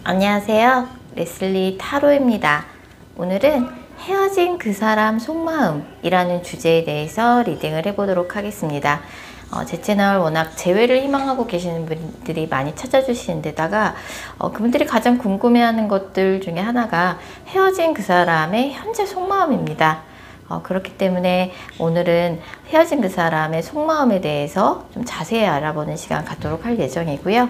안녕하세요. 레슬리 타로입니다. 오늘은 헤어진 그 사람 속마음이라는 주제에 대해서 리딩을 해보도록 하겠습니다. 제 채널 워낙 재회를 희망하고 계시는 분들이 많이 찾아주시는 데다가 그분들이 가장 궁금해하는 것들 중에 하나가 헤어진 그 사람의 현재 속마음입니다. 그렇기 때문에 오늘은 헤어진 그 사람의 속마음에 대해서 좀 자세히 알아보는 시간 갖도록 할 예정이고요.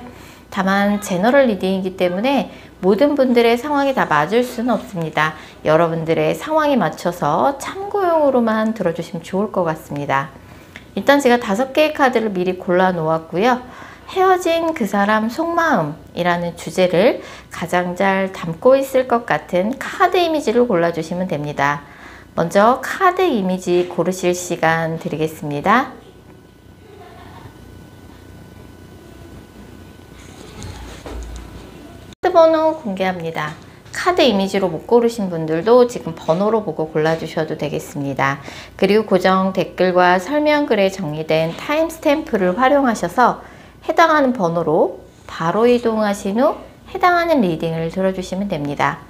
다만 제너럴 리딩이기 때문에 모든 분들의 상황이 다 맞을 수는 없습니다. 여러분들의 상황에 맞춰서 참고용으로만 들어주시면 좋을 것 같습니다. 일단 제가 5개의 카드를 미리 골라 놓았고요. 헤어진 그 사람 속마음이라는 주제를 가장 잘 담고 있을 것 같은 카드 이미지를 골라주시면 됩니다. 먼저 카드 이미지 고르실 시간 드리겠습니다. 카드 번호 공개합니다. 카드 이미지로 못 고르신 분들도 지금 번호로 보고 골라주셔도 되겠습니다. 그리고 고정 댓글과 설명글에 정리된 타임스탬프를 활용하셔서 해당하는 번호로 바로 이동하신 후 해당하는 리딩을 들어주시면 됩니다.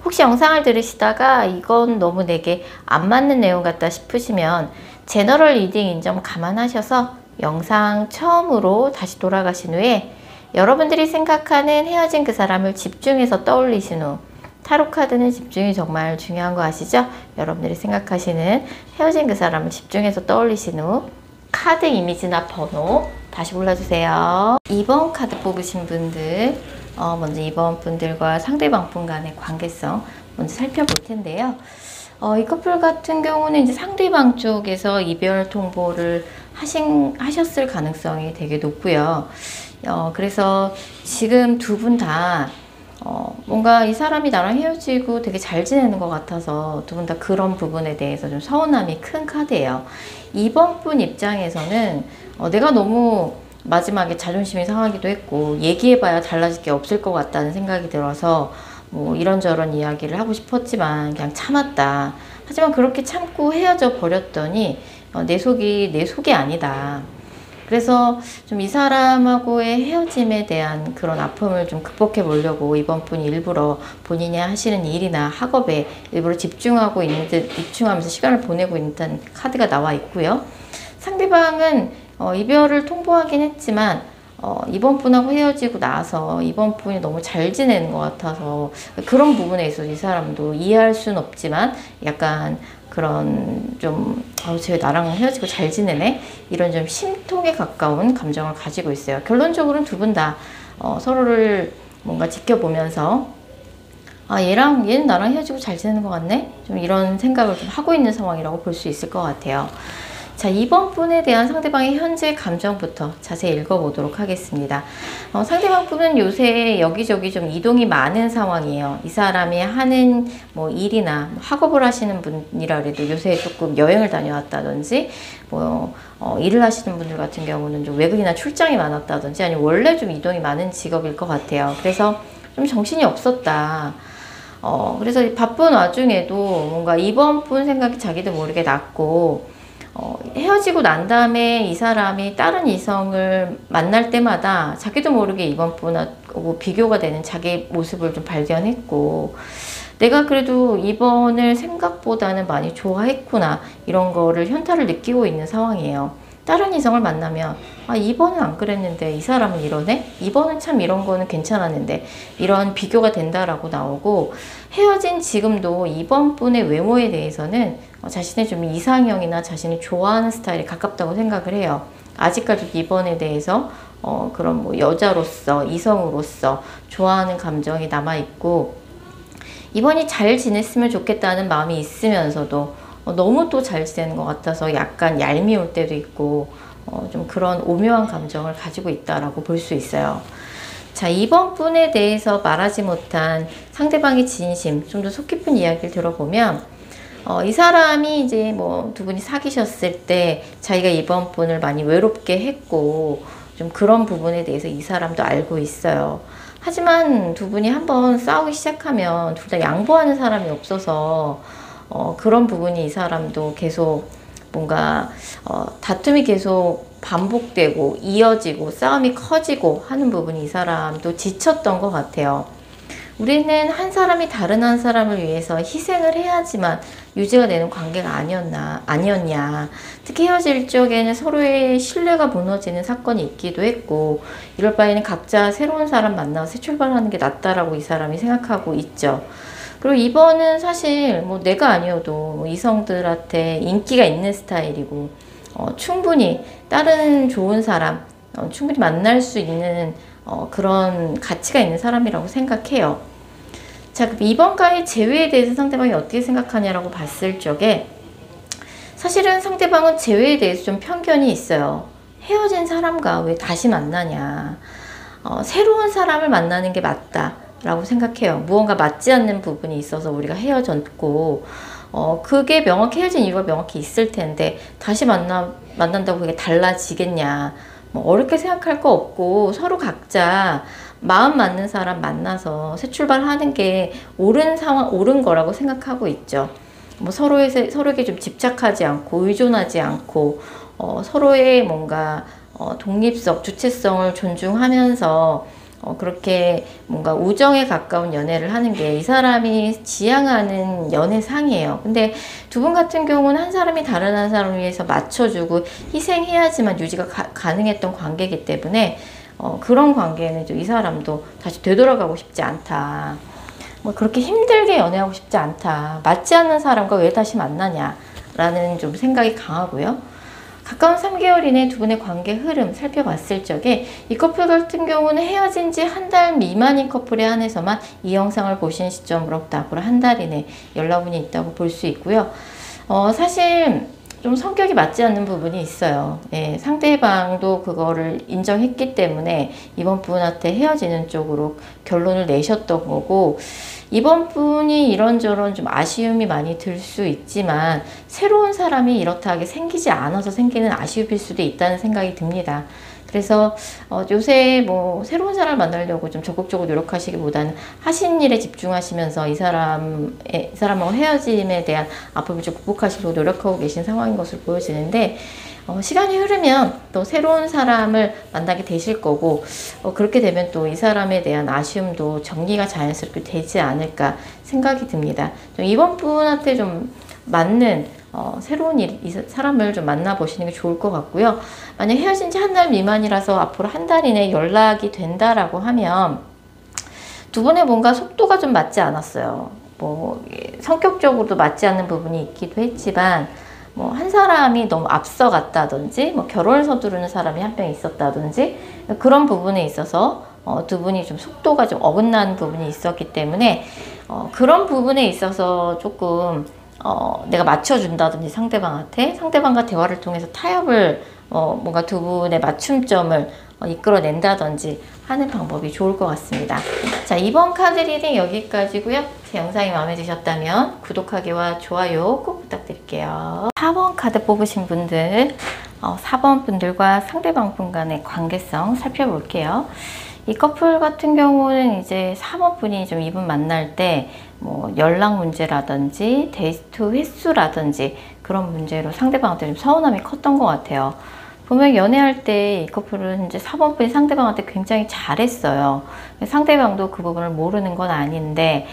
혹시 영상을 들으시다가 이건 너무 내게 안 맞는 내용 같다 싶으시면 제너럴 리딩인 점 감안하셔서 영상 처음으로 다시 돌아가신 후에 여러분들이 생각하는 헤어진 그 사람을 집중해서 떠올리신 후, 타로 카드는 집중이 정말 중요한 거 아시죠? 여러분들이 생각하시는 헤어진 그 사람을 집중해서 떠올리신 후 카드 이미지나 번호 다시 골라주세요. 2번 카드 뽑으신 분들, 먼저 2번 분들과 상대방 분 간의 관계성 먼저 살펴볼 텐데요. 이 커플 같은 경우는 이제 상대방 쪽에서 이별 통보를 하셨을 가능성이 되게 높고요. 그래서 지금 두 분 다 뭔가 이 사람이 나랑 헤어지고 되게 잘 지내는 것 같아서 두 분 다 그런 부분에 대해서 좀 서운함이 큰 카드예요. 2번 분 입장에서는 내가 너무 마지막에 자존심이 상하기도 했고 얘기해봐야 달라질 게 없을 것 같다는 생각이 들어서 뭐 이런저런 이야기를 하고 싶었지만 그냥 참았다. 하지만 그렇게 참고 헤어져 버렸더니 내 속이 아니다. 그래서 좀 이 사람하고의 헤어짐에 대한 그런 아픔을 좀 극복해 보려고 이번 분이 일부러 본인이 하시는 일이나 학업에 일부러 집중하면서 시간을 보내고 있는 카드가 나와 있고요. 상대방은 이별을 통보하긴 했지만 이번 분하고 헤어지고 나서 이번 분이 너무 잘 지내는 것 같아서 그런 부분에 있어서 이 사람도 이해할 수는 없지만 약간 그런 좀 쟤 나랑 헤어지고 잘 지내네? 이런 좀 심통에 가까운 감정을 가지고 있어요. 결론적으로는 두 분 다 서로를 뭔가 지켜보면서 얘는 나랑 헤어지고 잘 지내는 것 같네? 좀 이런 생각을 좀 하고 있는 상황이라고 볼 수 있을 것 같아요. 자, 2번 분에 대한 상대방의 현재 감정부터 자세히 읽어보도록 하겠습니다. 상대방 분은 요새 여기저기 좀 이동이 많은 상황이에요. 이 사람이 하는 뭐 일이나 학업을 하시는 분이라 그래도 요새 조금 여행을 다녀왔다든지 일을 하시는 분들 같은 경우는 좀 외국이나 출장이 많았다든지 아니면 원래 좀 이동이 많은 직업일 것 같아요. 그래서 좀 정신이 없었다. 그래서 바쁜 와중에도 뭔가 이번 분 생각이 자기도 모르게 났고 헤어지고 난 다음에 이 사람이 다른 이성을 만날 때마다 자기도 모르게 이번 분하고 비교가 되는 자기 모습을 좀 발견했고 내가 그래도 이번을 생각보다는 많이 좋아했구나 이런 거를 현타를 느끼고 있는 상황이에요. 다른 이성을 만나면 이번은 안 그랬는데 이 사람은 이러네? 이번은 참 이런 거는 괜찮았는데 이런 비교가 된다라고 나오고 헤어진 지금도 이번 분의 외모에 대해서는 자신의 좀 이상형이나 자신이 좋아하는 스타일에 가깝다고 생각을 해요. 아직까지 이번에 대해서 그런 뭐 여자로서 이성으로서 좋아하는 감정이 남아있고 이번이 잘 지냈으면 좋겠다는 마음이 있으면서도 너무 또 잘 지내는 것 같아서 약간 얄미울 때도 있고 좀 그런 오묘한 감정을 가지고 있다라고 볼 수 있어요. 자, 이번 분에 대해서 말하지 못한 상대방의 진심, 좀 더 속 깊은 이야기를 들어보면 이 사람이 이제 뭐 두 분이 사귀셨을 때 자기가 이번 분을 많이 외롭게 했고 좀 그런 부분에 대해서 이 사람도 알고 있어요. 하지만 두 분이 한번 싸우기 시작하면 둘 다 양보하는 사람이 없어서 그런 부분이 이 사람도 계속 뭔가 다툼이 계속 반복되고 이어지고 싸움이 커지고 하는 부분이 이 사람도 지쳤던 것 같아요. 우리는 한 사람이 다른 한 사람을 위해서 희생을 해야지만 유지가 되는 관계가 아니었냐. 특히 헤어질 적에는 서로의 신뢰가 무너지는 사건이 있기도 했고, 이럴 바에는 각자 새로운 사람 만나서 새 출발하는 게 낫다라고 이 사람이 생각하고 있죠. 그리고 이번은 사실 뭐 내가 아니어도 뭐 이성들한테 인기가 있는 스타일이고, 충분히 다른 좋은 사람, 충분히 만날 수 있는 그런 가치가 있는 사람이라고 생각해요. 자, 그럼 이번과의 재회에 대해서 상대방이 어떻게 생각하냐라고 봤을 적에 사실은 상대방은 재회에 대해서 좀 편견이 있어요. 헤어진 사람과 왜 다시 만나냐. 새로운 사람을 만나는 게 맞다라고 생각해요. 무언가 맞지 않는 부분이 있어서 우리가 헤어졌고, 그게 명확히 헤어진 이유가 명확히 있을 텐데 다시 만난다고 그게 달라지겠냐. 뭐 어렵게 생각할 거 없고 서로 각자 마음 맞는 사람 만나서 새 출발하는 게 옳은 거라고 생각하고 있죠. 뭐 서로에게 좀 집착하지 않고 의존하지 않고 서로의 뭔가 독립성, 주체성을 존중하면서 그렇게 뭔가 우정에 가까운 연애를 하는 게 이 사람이 지향하는 연애상이에요. 근데 두 분 같은 경우는 한 사람이 다른 한 사람을 위해서 맞춰주고 희생해야지만 유지가 가능했던 관계이기 때문에 그런 관계에는 이 사람도 다시 되돌아가고 싶지 않다. 뭐 그렇게 힘들게 연애하고 싶지 않다. 맞지 않는 사람과 왜 다시 만나냐라는 좀 생각이 강하고요. 가까운 3개월 이내 두 분의 관계 흐름 살펴봤을 적에 이 커플 같은 경우는 헤어진 지 한 달 미만인 커플에 한해서만 이 영상을 보신 시점으로부터 앞으로 한 달 이내 연락운이 있다고 볼 수 있고요. 사실 좀 성격이 맞지 않는 부분이 있어요. 예, 상대방도 그거를 인정했기 때문에 이번 분한테 헤어지는 쪽으로 결론을 내셨던 거고, 이번 분이 이런저런 좀 아쉬움이 많이 들 수 있지만 새로운 사람이 이렇다 하게 생기지 않아서 생기는 아쉬움일 수도 있다는 생각이 듭니다. 그래서 요새 뭐 새로운 사람을 만나려고 좀 적극적으로 노력하시기보다는 하신 일에 집중하시면서 이 사람하고 헤어짐에 대한 아픔을 좀 극복하시려고 노력하고 계신 상황인 것으로 보여지는데, 시간이 흐르면 또 새로운 사람을 만나게 되실 거고, 그렇게 되면 또 이 사람에 대한 아쉬움도 정리가 자연스럽게 되지 않을까 생각이 듭니다. 좀 이번 분한테 좀 맞는 새로운 이 사람을 좀 만나보시는 게 좋을 것 같고요. 만약 헤어진 지 한 달 미만이라서 앞으로 한 달 이내 연락이 된다라고 하면 두 분의 뭔가 속도가 좀 맞지 않았어요. 뭐 성격적으로도 맞지 않는 부분이 있기도 했지만 뭐 한 사람이 너무 앞서갔다든지 뭐 결혼을 서두르는 사람이 한 명 있었다든지 그런 부분에 있어서 두 분이 좀 속도가 좀 어긋난 부분이 있었기 때문에 그런 부분에 있어서 조금 내가 맞춰준다든지 상대방과 대화를 통해서 타협을 뭔가 두 분의 맞춤점을 이끌어낸다든지 하는 방법이 좋을 것 같습니다. 자, 이번 카드 리딩 여기까지고요. 제 영상이 마음에 드셨다면 구독하기와 좋아요 꼭 부탁드릴게요. 4번 카드 뽑으신 분들, 4번 분들과 상대방 분 간의 관계성 살펴볼게요. 이 커플 같은 경우는 이제 4번 분이 좀 이분 만날 때 뭐 연락 문제라든지 데이트 횟수라든지 그런 문제로 상대방한테 좀 서운함이 컸던 것 같아요. 분명히 연애할 때 이 커플은 이제 4번 분이 상대방한테 굉장히 잘했어요. 상대방도 그 부분을 모르는 건 아닌데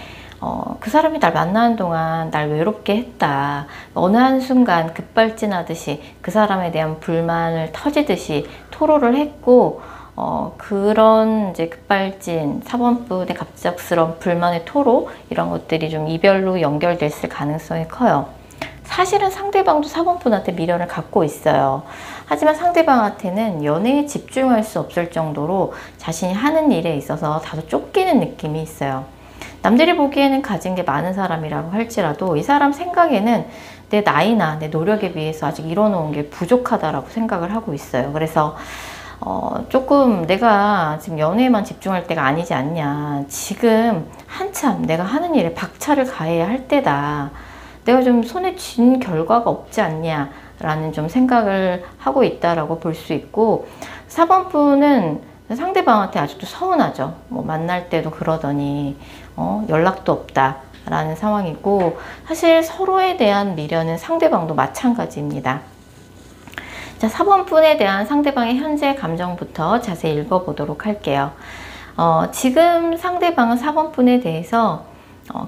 그 사람이 날 만나는 동안 날 외롭게 했다. 어느 한순간 급발진하듯이 그 사람에 대한 불만을 터지듯이 토로를 했고, 그런 이제 급발진, 4번 분의 갑작스러운 불만의 토로, 이런 것들이 좀 이별로 연결됐을 가능성이 커요. 사실은 상대방도 4번 분한테 미련을 갖고 있어요. 하지만 상대방한테는 연애에 집중할 수 없을 정도로 자신이 하는 일에 있어서 다소 쫓기는 느낌이 있어요. 남들이 보기에는 가진 게 많은 사람이라고 할지라도 이 사람 생각에는 내 나이나 내 노력에 비해서 아직 이뤄놓은 게 부족하다라고 생각을 하고 있어요. 그래서 조금 내가 지금 연애에만 집중할 때가 아니지 않냐. 지금 한참 내가 하는 일에 박차를 가해야 할 때다. 내가 좀 손에 쥔 결과가 없지 않냐 라는 좀 생각을 하고 있다라고 볼 수 있고, 4번 분은 상대방한테 아직도 서운하죠. 뭐 만날 때도 그러더니 연락도 없다 라는 상황이고, 사실 서로에 대한 미련은 상대방도 마찬가지입니다. 자, 4번 분에 대한 상대방의 현재 감정부터 자세히 읽어보도록 할게요. 지금 상대방은 4번분에 대해서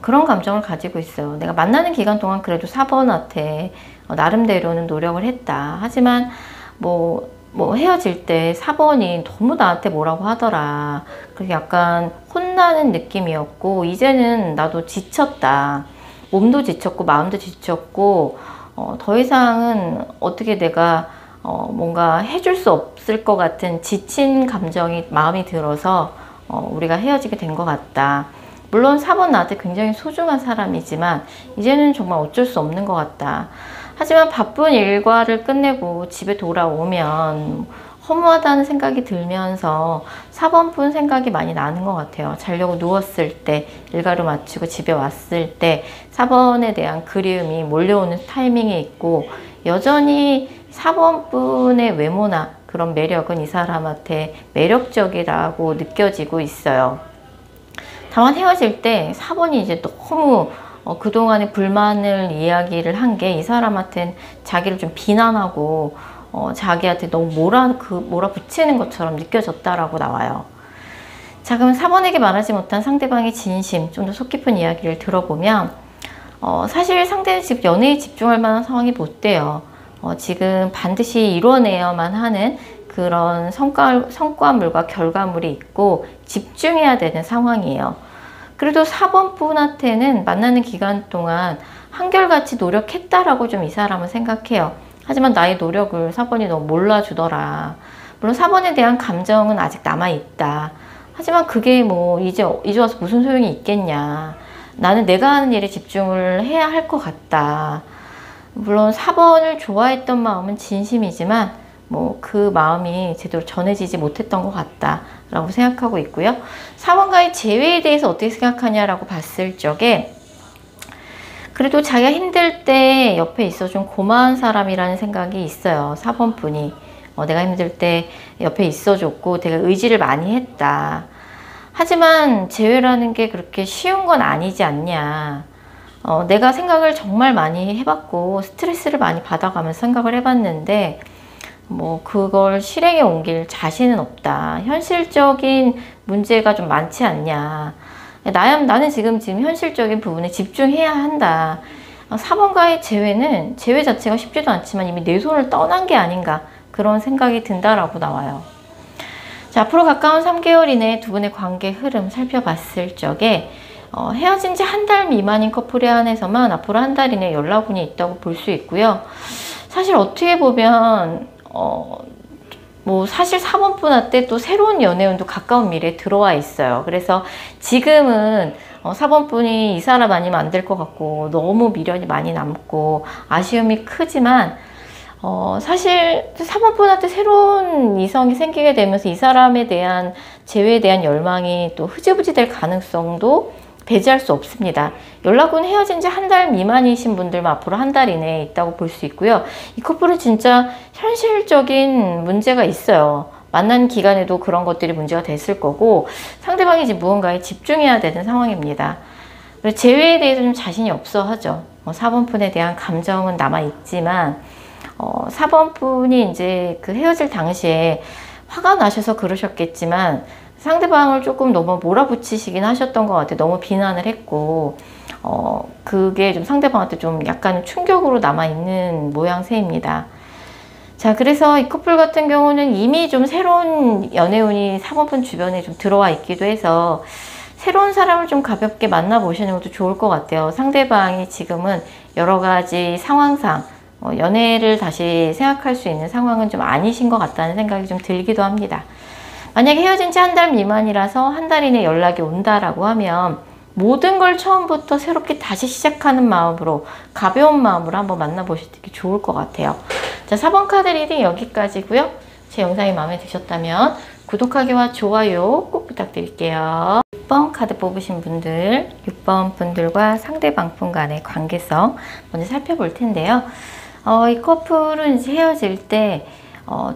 그런 감정을 가지고 있어요. 내가 만나는 기간 동안 그래도 4번한테 나름대로는 노력을 했다. 하지만 뭐 헤어질 때 4번이 너무 나한테 뭐라고 하더라. 그래서 약간 혼나는 느낌이었고, 이제는 나도 지쳤다. 몸도 지쳤고 마음도 지쳤고, 더 이상은 어떻게 내가 뭔가 해줄 수 없을 것 같은 지친 감정이 마음이 들어서 우리가 헤어지게 된 것 같다. 물론 4번 나한테 굉장히 소중한 사람이지만 이제는 정말 어쩔 수 없는 것 같다. 하지만 바쁜 일과를 끝내고 집에 돌아오면 허무하다는 생각이 들면서 4번분 생각이 많이 나는 것 같아요. 자려고 누웠을 때, 일과를 마치고 집에 왔을 때 4번에 대한 그리움이 몰려오는 타이밍이 있고, 여전히 4번분의 외모나 그런 매력은 이 사람한테 매력적이라고 느껴지고 있어요. 다만 헤어질 때 4번이 이제 너무 그동안의 불만을 이야기를 한 게 이 사람한테는 자기를 좀 비난하고 자기한테 너무 몰아붙이는 것처럼 느껴졌다라고 나와요. 자, 그럼 4번에게 말하지 못한 상대방의 진심, 좀 더 속 깊은 이야기를 들어보면 사실 상대는 지금 연애에 집중할 만한 상황이 못 돼요. 지금 반드시 이뤄내야만 하는 그런 성과물과 결과물이 있고 집중해야 되는 상황이에요. 그래도 4번 분한테는 만나는 기간 동안 한결같이 노력했다라고 좀 이 사람은 생각해요. 하지만 나의 노력을 4번이 너무 몰라주더라. 물론 4번에 대한 감정은 아직 남아있다. 하지만 그게 뭐 이제 와서 무슨 소용이 있겠냐. 나는 내가 하는 일에 집중을 해야 할 것 같다. 물론 4번을 좋아했던 마음은 진심이지만 뭐 그 마음이 제대로 전해지지 못했던 것 같다 라고 생각하고 있고요. 4번과의 재회에 대해서 어떻게 생각하냐라고 봤을 적에, 그래도 자기가 힘들 때 옆에 있어준 고마운 사람이라는 생각이 있어요. 4번 분이 내가 힘들 때 옆에 있어줬고 되게 의지를 많이 했다. 하지만 재회라는 게 그렇게 쉬운 건 아니지 않냐. 내가 생각을 정말 많이 해봤고 스트레스를 많이 받아가면서 생각을 해봤는데 뭐 그걸 실행에 옮길 자신은 없다. 현실적인 문제가 좀 많지 않냐. 나는 지금 현실적인 부분에 집중해야 한다. 4번과의 재회 자체가 쉽지도 않지만 이미 내 손을 떠난 게 아닌가, 그런 생각이 든다라고 나와요. 자, 앞으로 가까운 3개월 이내 두 분의 관계 흐름 살펴봤을 적에 헤어진 지 한 달 미만인 커플에 한해서만 앞으로 한 달 이내 연락운이 있다고 볼 수 있고요. 사실 어떻게 보면 뭐 사실 4번 분한테 또 새로운 연애운도 가까운 미래에 들어와 있어요. 그래서 지금은 4번 분이 이 사람 아니면 안 될 것 같고 너무 미련이 많이 남고 아쉬움이 크지만 사실 4번 분한테 새로운 이성이 생기게 되면서 이 사람에 대한 재회에 대한 열망이 또 흐지부지 될 가능성도 배제할 수 없습니다. 연락은 헤어진 지 한 달 미만이신 분들만 앞으로 한 달 이내에 있다고 볼 수 있고요. 이 커플은 진짜 현실적인 문제가 있어요. 만난 기간에도 그런 것들이 문제가 됐을 거고 상대방이 이제 무언가에 집중해야 되는 상황입니다. 그리고 재회에 대해서 좀 자신이 없어 하죠. 4번 분에 대한 감정은 남아있지만 4번 분이 이제 그 헤어질 당시에 화가 나셔서 그러셨겠지만 상대방을 조금 너무 몰아붙이시긴 하셨던 것 같아요. 너무 비난을 했고 그게 좀 상대방한테 좀 약간 충격으로 남아있는 모양새입니다. 자, 그래서 이 커플 같은 경우는 이미 좀 새로운 연애운이 4번분 주변에 좀 들어와 있기도 해서 새로운 사람을 좀 가볍게 만나보시는 것도 좋을 것 같아요. 상대방이 지금은 여러 가지 상황상 연애를 다시 생각할 수 있는 상황은 좀 아니신 것 같다는 생각이 좀 들기도 합니다. 만약에 헤어진 지 한 달 미만이라서 한 달 이내 연락이 온다라고 하면 모든 걸 처음부터 새롭게 다시 시작하는 마음으로, 가벼운 마음으로 한번 만나보시기 좋을 것 같아요. 자, 4번 카드 리딩 여기까지고요. 제 영상이 마음에 드셨다면 구독하기와 좋아요 꼭 부탁드릴게요. 6번 카드 뽑으신 분들, 6번 분들과 상대방 분 간의 관계성 먼저 살펴볼 텐데요. 이 커플은 이제 헤어질 때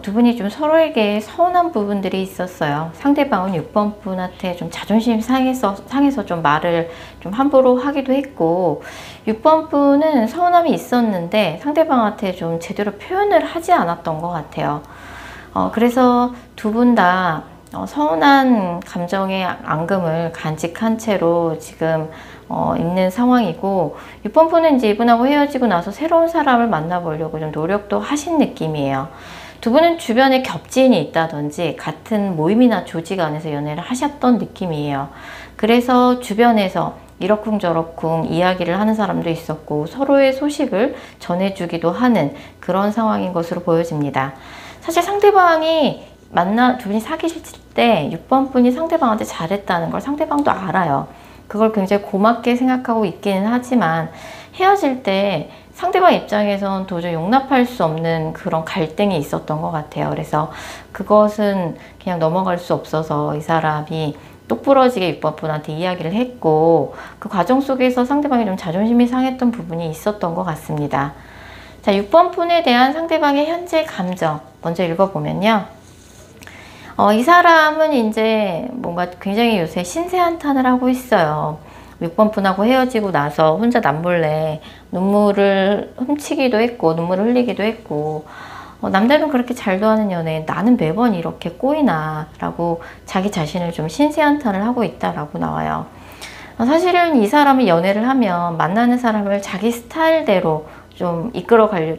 두 분이 좀 서로에게 서운한 부분들이 있었어요. 상대방은 6번 분한테 좀 자존심 상해서 좀 말을 좀 함부로 하기도 했고 6번 분은 서운함이 있었는데 상대방한테 좀 제대로 표현을 하지 않았던 것 같아요. 그래서 두 분 다 서운한 감정의 앙금을 간직한 채로 지금 있는 상황이고, 6번 분은 이제 이분하고 헤어지고 나서 새로운 사람을 만나보려고 좀 노력도 하신 느낌이에요. 두 분은 주변에 겹지인이 있다든지 같은 모임이나 조직 안에서 연애를 하셨던 느낌이에요. 그래서 주변에서 이러쿵저러쿵 이야기를 하는 사람도 있었고 서로의 소식을 전해주기도 하는 그런 상황인 것으로 보여집니다. 사실 상대방이 두 분이 사귀실 때 6번 분이 상대방한테 잘했다는 걸 상대방도 알아요. 그걸 굉장히 고맙게 생각하고 있기는 하지만 헤어질 때 상대방 입장에선 도저히 용납할 수 없는 그런 갈등이 있었던 것 같아요. 그래서 그것은 그냥 넘어갈 수 없어서 이 사람이 똑부러지게 6번 분한테 이야기를 했고, 그 과정 속에서 상대방이 좀 자존심이 상했던 부분이 있었던 것 같습니다. 자, 6번 분에 대한 상대방의 현재 감정 먼저 읽어보면요. 이 사람은 이제 뭔가 굉장히 요새 신세한탄을 하고 있어요. 6번 분하고 헤어지고 나서 혼자 남몰래 눈물을 훔치기도 했고 눈물을 흘리기도 했고, 남들은 그렇게 잘도 하는 연애 나는 매번 이렇게 꼬이나 라고 자기 자신을 좀 신세한탄을 하고 있다라고 나와요. 사실은 이 사람이 연애를 하면 만나는 사람을 자기 스타일대로 좀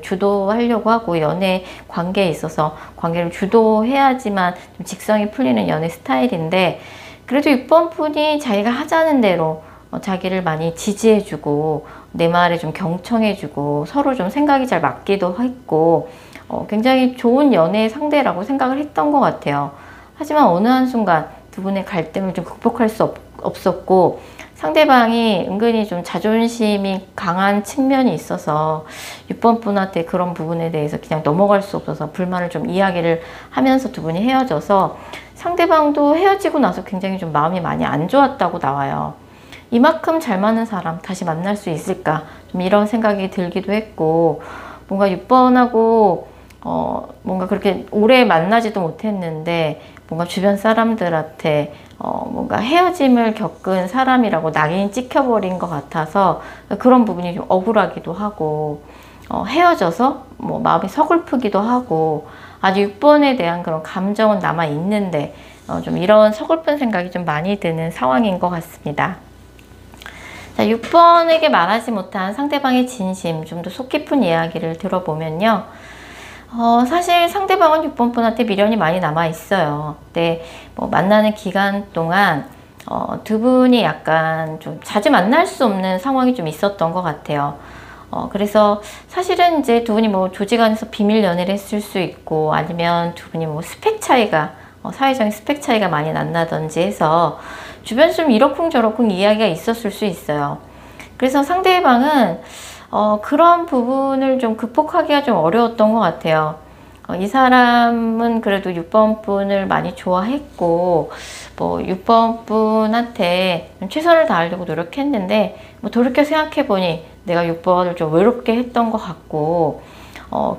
주도하려고 하고, 연애 관계에 있어서 관계를 주도해야지만 좀 직성이 풀리는 연애 스타일인데, 그래도 6번 분이 자기가 하자는 대로 자기를 많이 지지해주고 내 말에 좀 경청해주고 서로 좀 생각이 잘 맞기도 했고, 굉장히 좋은 연애 상대라고 생각을 했던 것 같아요. 하지만 어느 한순간 두 분의 갈등을 좀 극복할 수 없었고, 상대방이 은근히 좀 자존심이 강한 측면이 있어서 6번 분한테 그런 부분에 대해서 그냥 넘어갈 수 없어서 불만을 좀 이야기를 하면서 두 분이 헤어져서 상대방도 헤어지고 나서 굉장히 좀 마음이 많이 안 좋았다고 나와요. 이만큼 잘 맞는 사람 다시 만날 수 있을까? 좀 이런 생각이 들기도 했고, 뭔가 6번하고 뭔가 그렇게 오래 만나지도 못했는데 뭔가 주변 사람들한테 뭔가 헤어짐을 겪은 사람이라고 낙인 찍혀버린 것 같아서 그런 부분이 좀 억울하기도 하고, 헤어져서 뭐 마음이 서글프기도 하고, 아주 6번에 대한 그런 감정은 남아 있는데 좀 이런 서글픈 생각이 좀 많이 드는 상황인 것 같습니다. 자, 6번에게 말하지 못한 상대방의 진심, 좀 더 속 깊은 이야기를 들어보면요. 사실 상대방은 6번 분한테 미련이 많이 남아 있어요. 근데 뭐 만나는 기간 동안 두 분이 약간 좀 자주 만날 수 없는 상황이 좀 있었던 것 같아요. 그래서 사실은 이제 두 분이 뭐 조직 안에서 비밀 연애를 했을 수 있고, 아니면 두 분이 뭐 스펙 차이가 사회적인 스펙 차이가 많이 난다든지 해서 주변에서 좀 이러쿵저러쿵 이야기가 있었을 수 있어요. 그래서 상대방은 그런 부분을 좀 극복하기가 좀 어려웠던 것 같아요. 이 사람은 그래도 6번 분을 많이 좋아했고, 뭐 6번 분한테 좀 최선을 다하려고 노력했는데, 뭐 돌이켜 생각해보니 내가 6번을 좀 외롭게 했던 것 같고,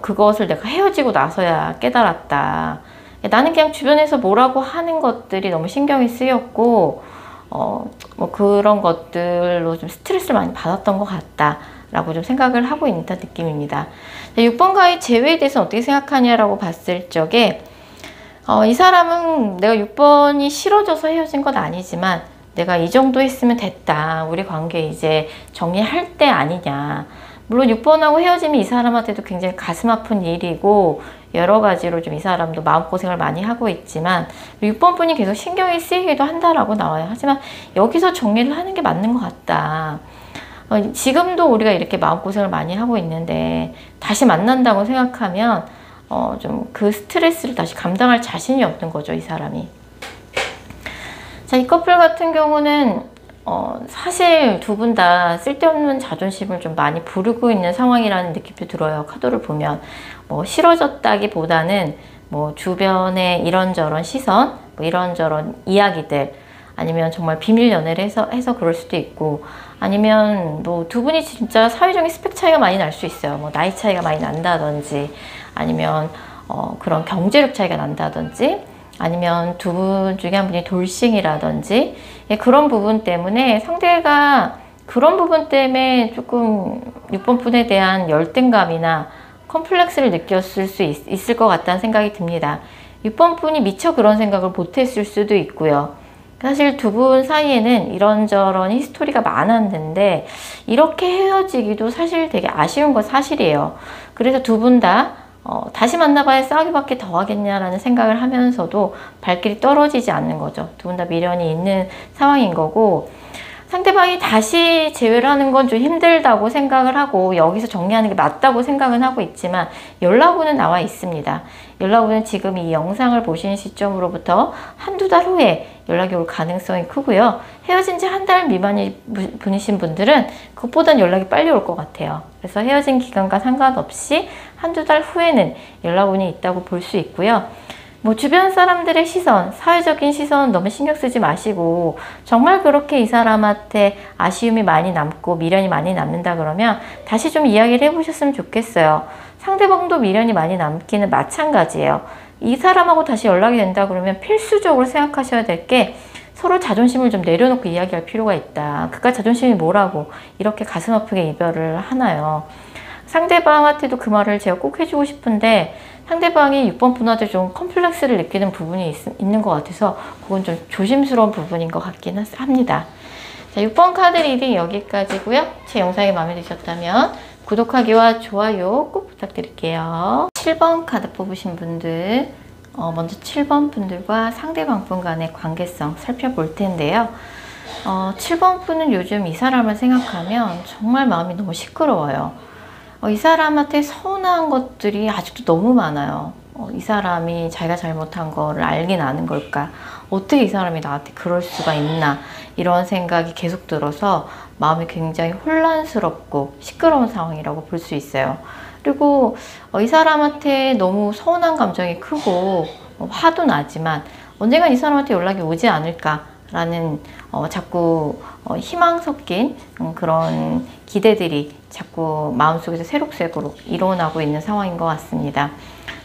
그것을 내가 헤어지고 나서야 깨달았다. 나는 그냥 주변에서 뭐라고 하는 것들이 너무 신경이 쓰였고, 뭐 그런 것들로 좀 스트레스를 많이 받았던 것 같다 라고 좀 생각을 하고 있는 느낌입니다. 6번과의 재회에 대해서 어떻게 생각하냐라고 봤을 적에, 이 사람은 내가 6번이 싫어져서 헤어진 건 아니지만 내가 이 정도 했으면 됐다, 우리 관계 이제 정리할 때 아니냐. 물론 6번하고 헤어짐이 이 사람한테도 굉장히 가슴 아픈 일이고 여러 가지로 좀 이 사람도 마음고생을 많이 하고 있지만 6번 분이 계속 신경이 쓰이기도 한다라고 나와요. 하지만 여기서 정리를 하는 게 맞는 것 같다. 지금도 우리가 이렇게 마음고생을 많이 하고 있는데 다시 만난다고 생각하면 좀 그 스트레스를 다시 감당할 자신이 없는 거죠, 이 사람이. 자, 이 커플 같은 경우는 사실 두 분 다 쓸데없는 자존심을 좀 많이 부르고 있는 상황이라는 느낌도 들어요. 카드를 보면 뭐 싫어졌다기보다는 뭐 주변의 이런저런 시선, 뭐 이런저런 이야기들, 아니면 정말 비밀 연애를 해서 그럴 수도 있고, 아니면 뭐 두 분이 진짜 사회적인 스펙 차이가 많이 날 수 있어요. 뭐 나이 차이가 많이 난다든지, 아니면 그런 경제력 차이가 난다든지, 아니면 두 분 중에 한 분이 돌싱이라든지, 그런 부분 때문에 상대가 그런 부분 때문에 조금 6번 분에 대한 열등감이나 컴플렉스를 느꼈을 수 있을 것 같다는 생각이 듭니다. 6번 분이 미처 그런 생각을 못했을 수도 있고요. 사실 두 분 사이에는 이런저런 히스토리가 많았는데 이렇게 헤어지기도 사실 되게 아쉬운 건 사실이에요. 그래서 두 분 다 다시 만나봐야 싸우기밖에 더 하겠냐라는 생각을 하면서도 발길이 떨어지지 않는 거죠. 두 분 다 미련이 있는 상황인 거고, 상대방이 다시 재회를 하는 건 좀 힘들다고 생각을 하고 여기서 정리하는 게 맞다고 생각은 하고 있지만 연락원은 나와 있습니다. 연락원은 지금 이 영상을 보시는 시점으로부터 한두 달 후에 연락이 올 가능성이 크고요. 헤어진 지 한 달 미만이 분이신 분들은 그것보단 연락이 빨리 올 것 같아요. 그래서 헤어진 기간과 상관없이 한두 달 후에는 연락원이 있다고 볼 수 있고요. 뭐 주변 사람들의 시선, 사회적인 시선 너무 신경 쓰지 마시고, 정말 그렇게 이 사람한테 아쉬움이 많이 남고 미련이 많이 남는다 그러면 다시 좀 이야기를 해보셨으면 좋겠어요. 상대방도 미련이 많이 남기는 마찬가지예요. 이 사람하고 다시 연락이 된다 그러면 필수적으로 생각하셔야 될 게, 서로 자존심을 좀 내려놓고 이야기할 필요가 있다. 그깟 자존심이 뭐라고 이렇게 가슴 아프게 이별을 하나요? 상대방한테도 그 말을 제가 꼭 해주고 싶은데, 상대방이 6번 분한테 좀 컴플렉스를 느끼는 부분이 있는 것 같아서 그건 좀 조심스러운 부분인 것 같긴 합니다. 자, 6번 카드 리딩 여기까지고요. 제 영상이 마음에 드셨다면 구독하기와 좋아요 꼭 부탁드릴게요. 7번 카드 뽑으신 분들, 먼저 7번 분들과 상대방 분 간의 관계성 살펴볼 텐데요. 7번 분은 요즘 이 사람을 생각하면 정말 마음이 너무 시끄러워요. 이 사람한테 서운한 것들이 아직도 너무 많아요. 이 사람이 자기가 잘못한 거를 알긴 아는 걸까? 어떻게 이 사람이 나한테 그럴 수가 있나? 이런 생각이 계속 들어서 마음이 굉장히 혼란스럽고 시끄러운 상황이라고 볼 수 있어요. 그리고 이 사람한테 너무 서운한 감정이 크고 화도 나지만 언젠간 이 사람한테 연락이 오지 않을까라는 자꾸 희망 섞인 그런 기대들이 자꾸 마음속에서 새록새록 일어나고 있는 상황인 것 같습니다.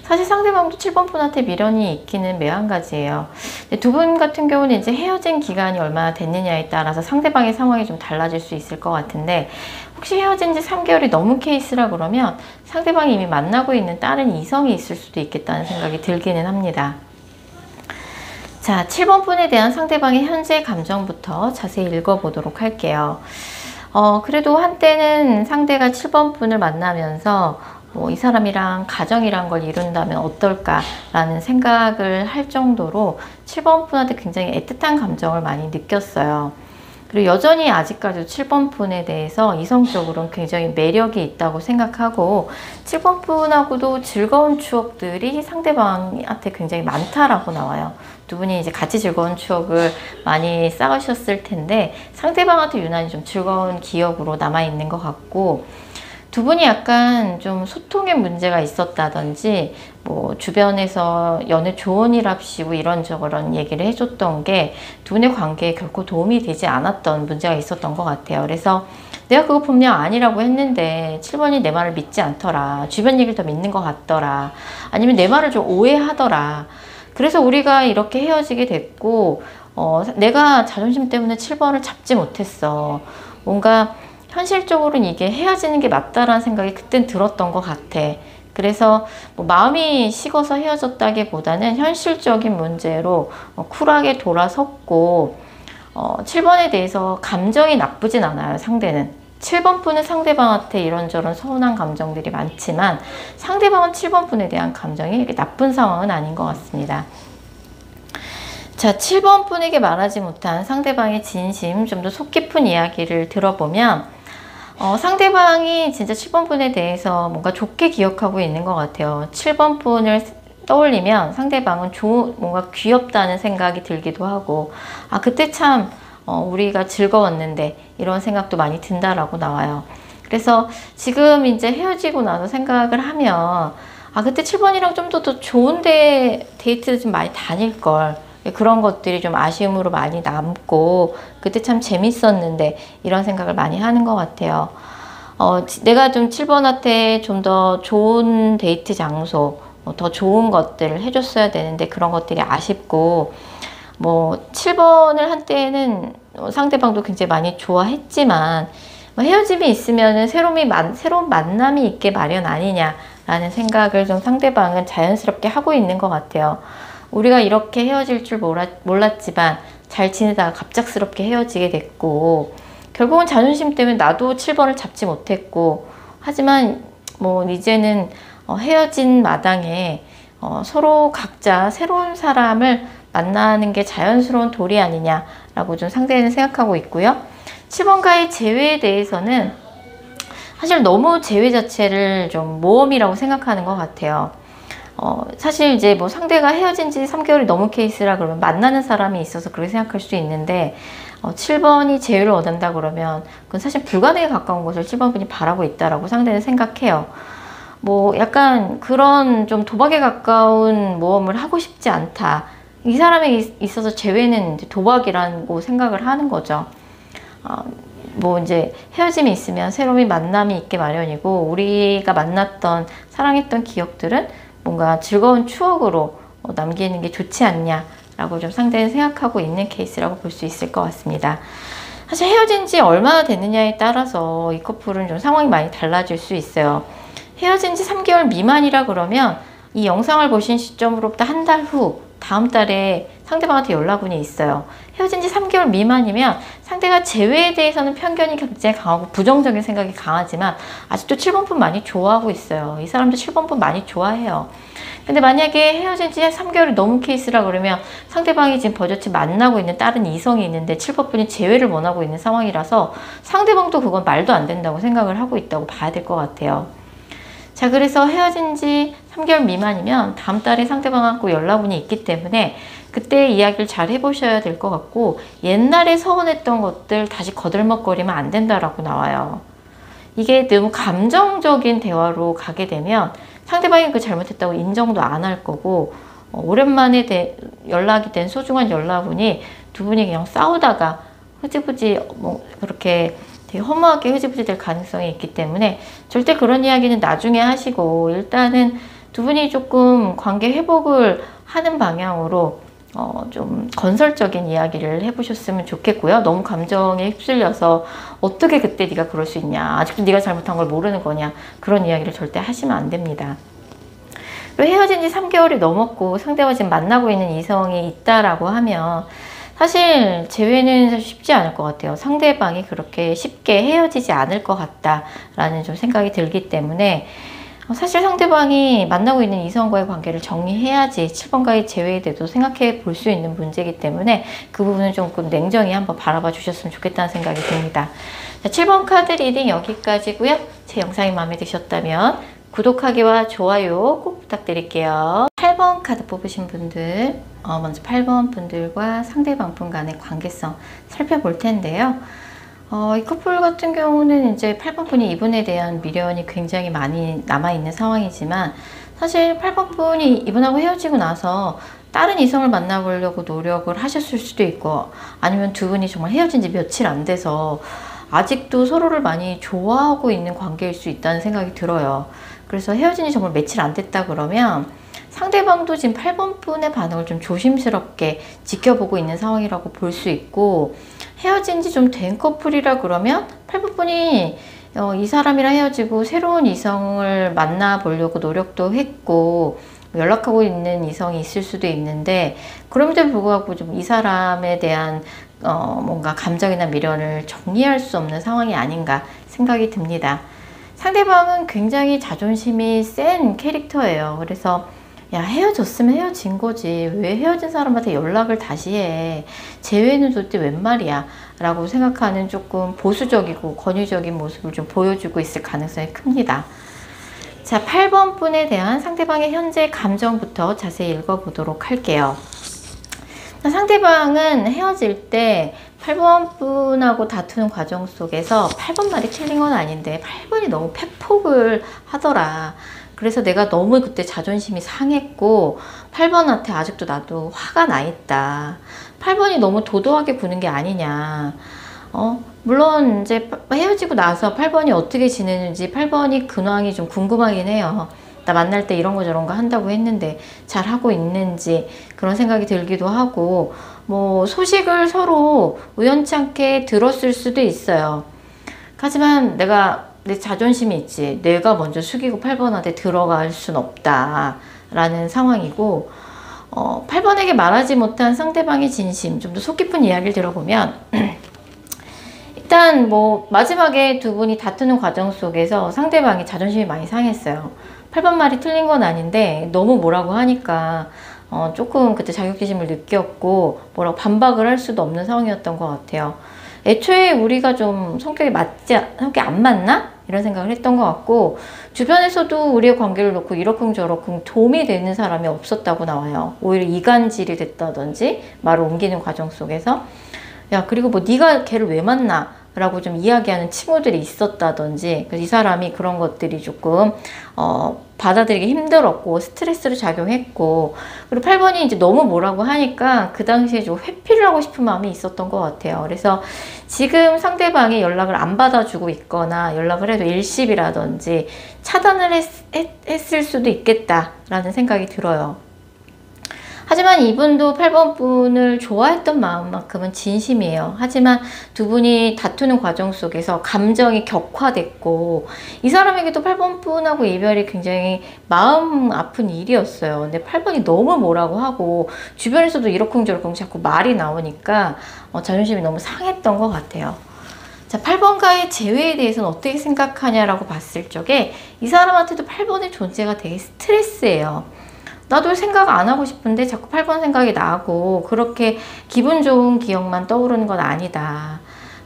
사실 상대방도 7번 분한테 미련이 있기는 매한가지예요. 두 분 같은 경우는 이제 헤어진 기간이 얼마나 됐느냐에 따라서 상대방의 상황이 좀 달라질 수 있을 것 같은데, 혹시 헤어진 지 3개월이 넘은 케이스라 그러면 상대방이 이미 만나고 있는 다른 이성이 있을 수도 있겠다는 생각이 들기는 합니다. 자, 7번 분에 대한 상대방의 현재 감정부터 자세히 읽어보도록 할게요. 그래도 한때는 상대가 7번 분을 만나면서 이 사람이랑 가정이란 걸 이룬다면 어떨까라는 생각을 할 정도로 7번 분한테 굉장히 애틋한 감정을 많이 느꼈어요. 그리고 여전히 아직까지도 7번 분에 대해서 이성적으로는 굉장히 매력이 있다고 생각하고, 7번 분하고도 즐거운 추억들이 상대방한테 굉장히 많다라고 나와요. 두 분이 이제 같이 즐거운 추억을 많이 쌓으셨을 텐데 상대방한테 유난히 좀 즐거운 기억으로 남아있는 것 같고, 두 분이 약간 좀 소통에 문제가 있었다든지 뭐 주변에서 연애 조언이랍시고 이런저런 얘기를 해줬던 게 두 분의 관계에 결코 도움이 되지 않았던 문제가 있었던 것 같아요. 그래서 내가 그거 분명 아니라고 했는데 7번이 내 말을 믿지 않더라, 주변 얘기를 더 믿는 것 같더라, 아니면 내 말을 좀 오해하더라, 그래서 우리가 이렇게 헤어지게 됐고 내가 자존심 때문에 7번을 잡지 못했어. 뭔가 현실적으로는 이게 헤어지는 게 맞다라는 생각이 그땐 들었던 것 같아. 그래서 뭐 마음이 식어서 헤어졌다기보다는 현실적인 문제로 쿨하게 돌아섰고, 7번에 대해서 감정이 나쁘진 않아요. 상대는 7번 분은 상대방한테 이런저런 서운한 감정들이 많지만 상대방은 7번 분에 대한 감정이 이렇게 나쁜 상황은 아닌 것 같습니다. 자, 7번 분에게 말하지 못한 상대방의 진심, 좀 더 속 깊은 이야기를 들어보면 상대방이 진짜 7번 분에 대해서 뭔가 좋게 기억하고 있는 것 같아요. 7번 분을 떠올리면 상대방은 뭔가 귀엽다는 생각이 들기도 하고, 아 그때 참 우리가 즐거웠는데 이런 생각도 많이 든다라고 나와요. 그래서 지금 이제 헤어지고 나서 생각을 하면 아 그때 7번이랑 좀 더 좋은데 데이트를 좀 많이 다닐 걸, 그런 것들이 좀 아쉬움으로 많이 남고 그때 참 재밌었는데 이런 생각을 많이 하는 것 같아요. 내가 좀 7번한테 좀 더 좋은 데이트 장소, 더 좋은 것들을 해줬어야 되는데 그런 것들이 아쉽고, 뭐 7번을 한때는 상대방도 굉장히 많이 좋아했지만 헤어짐이 있으면 새로운 만남이 있게 마련 아니냐라는 생각을 좀 상대방은 자연스럽게 하고 있는 것 같아요. 우리가 이렇게 헤어질 줄 몰랐지만 잘 지내다가 갑작스럽게 헤어지게 됐고, 결국은 자존심 때문에 나도 7번을 잡지 못했고, 하지만 뭐 이제는 헤어진 마당에 서로 각자 새로운 사람을 만나는 게 자연스러운 도리 아니냐라고 좀 상대는 생각하고 있고요. 7번가의 재회에 대해서는 사실 너무 재회 자체를 좀 모험이라고 생각하는 것 같아요. 사실 이제 뭐 상대가 헤어진 지 3개월이 넘은 케이스라 그러면 만나는 사람이 있어서 그렇게 생각할 수 있는데, 7번이 재회를 원한다 그러면 그건 사실 불가능에 가까운 것을 7번 분이 바라고 있다라고 상대는 생각해요. 뭐 약간 그런 좀 도박에 가까운 모험을 하고 싶지 않다. 이 사람에게 있어서 재회는 이제 도박이라고 생각을 하는 거죠. 뭐 이제 헤어짐이 있으면 새로운 만남이 있게 마련이고, 우리가 만났던 사랑했던 기억들은 뭔가 즐거운 추억으로 남기는 게 좋지 않냐라고 좀 상대는 생각하고 있는 케이스라고 볼 수 있을 것 같습니다. 사실 헤어진 지 얼마나 됐느냐에 따라서 이 커플은 좀 상황이 많이 달라질 수 있어요. 헤어진 지 3개월 미만이라 그러면 이 영상을 보신 시점으로부터 한 달 후, 다음 달에 상대방한테 연락운이 있어요. 헤어진 지 3개월 미만이면 상대가 재회에 대해서는 편견이 굉장히 강하고 부정적인 생각이 강하지만 아직도 7번분 많이 좋아하고 있어요. 이 사람도 7번분 많이 좋아해요. 근데 만약에 헤어진 지 3개월이 넘은 케이스라 그러면 상대방이 지금 버젓이 만나고 있는 다른 이성이 있는데 7번분이 재회를 원하고 있는 상황이라서 상대방도 그건 말도 안 된다고 생각을 하고 있다고 봐야 될 것 같아요. 자, 그래서 헤어진 지 3개월 미만이면 다음 달에 상대방하고 연락운이 있기 때문에 그때 이야기를 잘 해보셔야 될 것 같고, 옛날에 서운했던 것들 다시 거들먹거리면 안 된다라고 나와요. 이게 너무 감정적인 대화로 가게 되면 상대방이 그 잘못했다고 인정도 안 할 거고, 오랜만에 연락이 된 소중한 연락운이 두 분이 그냥 싸우다가 흐지부지 뭐 그렇게 되게 허무하게 흐지부지 될 가능성이 있기 때문에 절대 그런 이야기는 나중에 하시고, 일단은 두 분이 조금 관계 회복을 하는 방향으로 좀 건설적인 이야기를 해보셨으면 좋겠고요. 너무 감정에 휩쓸려서 어떻게 그때 네가 그럴 수 있냐, 아직도 네가 잘못한 걸 모르는 거냐, 그런 이야기를 절대 하시면 안 됩니다. 그리고 헤어진 지 3개월이 넘었고 상대와 지금 만나고 있는 이성이 있다라고 하면 사실 재회는 사실 쉽지 않을 것 같아요. 상대방이 그렇게 쉽게 헤어지지 않을 것 같다라는 좀 생각이 들기 때문에 사실 상대방이 만나고 있는 이성과의 관계를 정리해야지 7번가의 재회에 대해서 생각해 볼 수 있는 문제이기 때문에 그 부분은 조금 냉정히 한번 바라봐 주셨으면 좋겠다는 생각이 듭니다. 자, 7번 카드 리딩 여기까지고요. 제 영상이 마음에 드셨다면 구독하기와 좋아요 꼭 부탁드릴게요. 8번 카드 뽑으신 분들, 먼저 8번 분들과 상대방 분 간의 관계성 살펴볼 텐데요. 이 커플 같은 경우는 이제 8번 분이 이분에 대한 미련이 굉장히 많이 남아있는 상황이지만, 사실 8번 분이 이분하고 헤어지고 나서 다른 이성을 만나보려고 노력을 하셨을 수도 있고, 아니면 두 분이 정말 헤어진 지 며칠 안 돼서 아직도 서로를 많이 좋아하고 있는 관계일 수 있다는 생각이 들어요. 그래서 헤어진 지 정말 며칠 안 됐다 그러면 상대방도 지금 8번 분의 반응을 좀 조심스럽게 지켜보고 있는 상황이라고 볼 수 있고, 헤어진 지 좀 된 커플이라 그러면 8번 분이 이 사람이랑 헤어지고 새로운 이성을 만나보려고 노력도 했고 연락하고 있는 이성이 있을 수도 있는데, 그럼에도 불구하고 좀 이 사람에 대한 뭔가 감정이나 미련을 정리할 수 없는 상황이 아닌가 생각이 듭니다. 상대방은 굉장히 자존심이 센 캐릭터예요. 그래서 야, 헤어졌으면 헤어진 거지, 왜 헤어진 사람한테 연락을 다시 해, 재회는 도대체 웬 말이야 라고 생각하는 조금 보수적이고 권위적인 모습을 좀 보여주고 있을 가능성이 큽니다. 자, 8번 분에 대한 상대방의 현재 감정부터 자세히 읽어보도록 할게요. 상대방은 헤어질 때 8번 분하고 다투는 과정 속에서 8번 말이 틀린 건 아닌데 8번이 너무 팩폭을 하더라. 그래서 내가 너무 그때 자존심이 상했고 8번한테 아직도 나도 화가 나 있다. 8번이 너무 도도하게 구는 게 아니냐. 물론 이제 헤어지고 나서 8번이 어떻게 지내는지 8번이 근황이 좀 궁금하긴 해요. 나 만날 때 이런 거 저런 거 한다고 했는데 잘 하고 있는지 그런 생각이 들기도 하고, 뭐 소식을 서로 우연치 않게 들었을 수도 있어요. 하지만 내 자존심이 있지, 내가 먼저 숙이고 8번한테 들어갈 순 없다 라는 상황이고, 8번에게 말하지 못한 상대방의 진심, 좀 더 속 깊은 이야기를 들어보면 일단 뭐 마지막에 두 분이 다투는 과정 속에서 상대방이 자존심이 많이 상했어요. 8번 말이 틀린 건 아닌데 너무 뭐라고 하니까 조금 그때 자격지심을 느꼈고 뭐라고 반박을 할 수도 없는 상황이었던 것 같아요. 애초에 우리가 좀 성격이 안 맞나? 이런 생각을 했던 것 같고, 주변에서도 우리의 관계를 놓고 이러쿵저러쿵 도움이 되는 사람이 없었다고 나와요. 오히려 이간질이 됐다든지 말을 옮기는 과정 속에서 야, 그리고 뭐 네가 걔를 왜 만나? 라고 좀 이야기하는 친구들이 있었다든지, 그래서 이 사람이 그런 것들이 조금 받아들이기 힘들었고 스트레스로 작용했고, 그리고 8번이 이제 너무 뭐라고 하니까 그 당시에 좀 회피를 하고 싶은 마음이 있었던 것 같아요. 그래서 지금 상대방이 연락을 안 받아주고 있거나 연락을 해도 일시비라든지 차단을 했을 수도 있겠다라는 생각이 들어요. 하지만 이분도 8번 분을 좋아했던 마음만큼은 진심이에요. 하지만 두 분이 다투는 과정 속에서 감정이 격화됐고, 이 사람에게도 8번 분하고 이별이 굉장히 마음 아픈 일이었어요. 근데 8번이 너무 뭐라고 하고 주변에서도 이러쿵저러쿵 자꾸 말이 나오니까 자존심이 너무 상했던 것 같아요. 자, 8번과의 재회에 대해서는 어떻게 생각하냐라고 봤을 적에 이 사람한테도 8번의 존재가 되게 스트레스예요. 나도 생각 안 하고 싶은데 자꾸 8번 생각이 나고 그렇게 기분 좋은 기억만 떠오르는 건 아니다.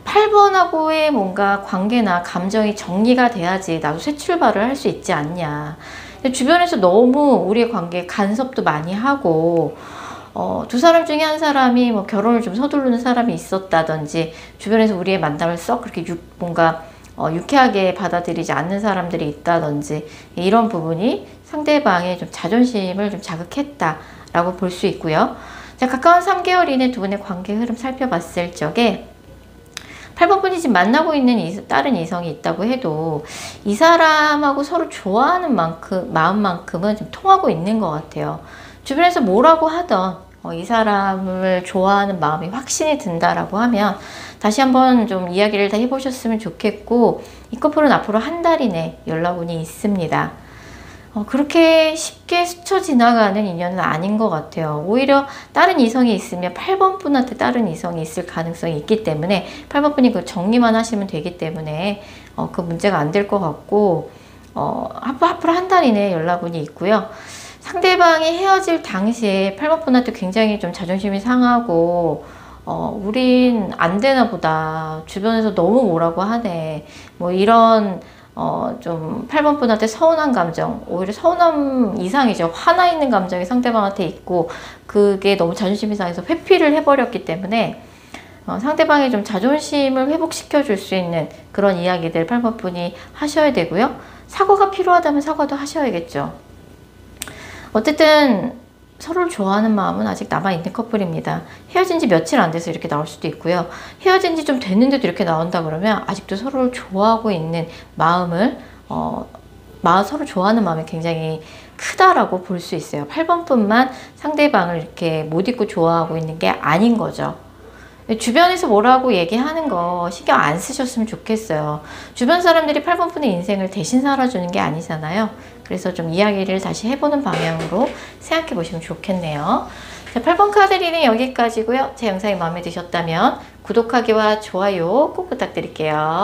8번하고의 뭔가 관계나 감정이 정리가 돼야지 나도 새 출발을 할 수 있지 않냐. 근데 주변에서 너무 우리의 관계에 간섭도 많이 하고 두 사람 중에 한 사람이 뭐 결혼을 좀 서두르는 사람이 있었다든지, 주변에서 우리의 만남을 썩 그렇게 뭔가 유쾌하게 받아들이지 않는 사람들이 있다든지, 이런 부분이 상대방의 좀 자존심을 좀 자극했다라고 볼 수 있고요. 자, 가까운 3개월 이내 두 분의 관계 흐름 살펴봤을 적에 8번 분이 지금 만나고 있는 다른 이성이 있다고 해도 이 사람하고 서로 좋아하는 마음만큼은 좀 통하고 있는 것 같아요. 주변에서 뭐라고 하던 이 사람을 좋아하는 마음이 확신이 든다라고 하면 다시 한번 좀 이야기를 다 해보셨으면 좋겠고, 이 커플은 앞으로 한 달 이내 연락운이 있습니다. 그렇게 쉽게 스쳐 지나가는 인연은 아닌 것 같아요. 오히려 다른 이성이 있으면 8번 분한테 다른 이성이 있을 가능성이 있기 때문에 8번 분이 그 정리만 하시면 되기 때문에 그 문제가 안 될 것 같고, 앞으로 한 달 이내 연락운이 있고요. 상대방이 헤어질 당시에 8번 분한테 굉장히 좀 자존심이 상하고 우린 안 되나 보다, 주변에서 너무 뭐라고 하네, 뭐 이런 좀 8번 분한테 서운한 감정, 오히려 서운함 이상이죠. 화나 있는 감정이 상대방한테 있고, 그게 너무 자존심이 상해서 회피를 해버렸기 때문에 상대방의 좀 자존심을 회복시켜 줄 수 있는 그런 이야기들 8번 분이 하셔야 되고요. 사과가 필요하다면 사과도 하셔야겠죠. 어쨌든 서로를 좋아하는 마음은 아직 남아있는 커플입니다. 헤어진 지 며칠 안 돼서 이렇게 나올 수도 있고요. 헤어진 지 좀 됐는데도 이렇게 나온다 그러면 아직도 서로를 좋아하고 있는 마음을 서로 좋아하는 마음이 굉장히 크다라고 볼 수 있어요. 8번 분만 상대방을 이렇게 못 잊고 좋아하고 있는 게 아닌 거죠. 주변에서 뭐라고 얘기하는 거 신경 안 쓰셨으면 좋겠어요. 주변 사람들이 8번 분의 인생을 대신 살아주는 게 아니잖아요. 그래서 좀 이야기를 다시 해보는 방향으로 생각해 보시면 좋겠네요. 자, 8번 카드 리딩 여기까지고요. 제 영상이 마음에 드셨다면 구독하기와 좋아요 꼭 부탁드릴게요.